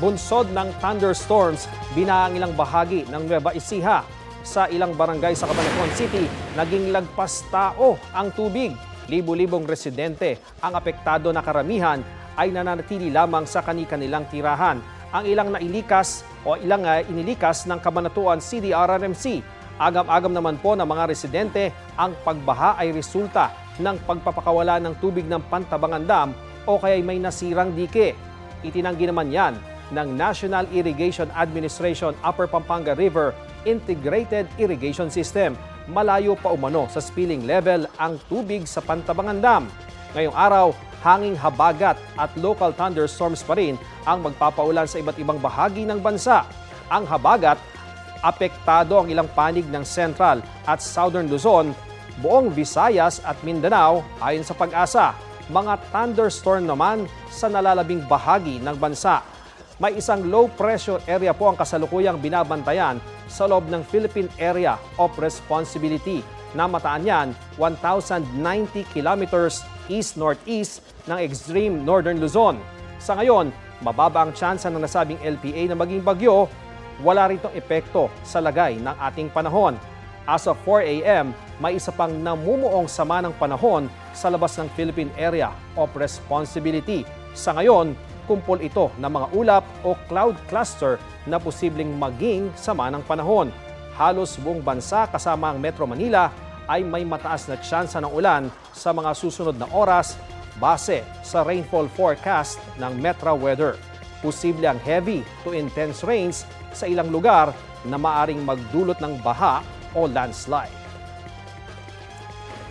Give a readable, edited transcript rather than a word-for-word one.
Bunsod ng thunderstorms, binaha ang ilang bahagi ng Nueva Ecija. Sa ilang barangay sa Cabanatuan City, naging lagpas tao ang tubig. Libo-libong residente ang apektado na karamihan ay nananatili lamang sa kani-kanilang tirahan. Ang ilang inilikas ng Cabanatuan City RRMC. Agam-agam naman po ng mga residente, ang pagbaha ay resulta ng pagpapakawala ng tubig ng Pantabangan Dam o kaya may nasirang dike. Itinanggi naman yan ng National Irrigation Administration Upper Pampanga River Integrated Irrigation System. Malayo pa umano sa spilling level ang tubig sa Pantabangan Dam. Ngayong araw, hanging habagat at local thunderstorms pa rin ang magpapaulan sa iba't ibang bahagi ng bansa. Ang habagat, apektado ang ilang panig ng Central at Southern Luzon, buong Visayas at Mindanao ayon sa Pag-asa. Mga thunderstorm naman sa nalalabing bahagi ng bansa. May isang low pressure area po ang kasalukuyang binabantayan sa loob ng Philippine Area of Responsibility. Namataan yan 1,090 kilometers east-northeast ng extreme northern Luzon. Sa ngayon, mababa ang tsansa ng nasabing LPA na maging bagyo. Wala ritong epekto sa lagay ng ating panahon. As of 4 a.m., may isa pang namumuong sama ng panahon sa labas ng Philippine Area of Responsibility. Sa ngayon, kumpol ito ng mga ulap o cloud cluster na posibleng maging sama ng panahon. Halos buong bansa kasama ang Metro Manila ay may mataas na tsansa ng ulan sa mga susunod na oras base sa rainfall forecast ng Metro Weather. Posible ang heavy to intense rains sa ilang lugar na maaring magdulot ng baha o landslide.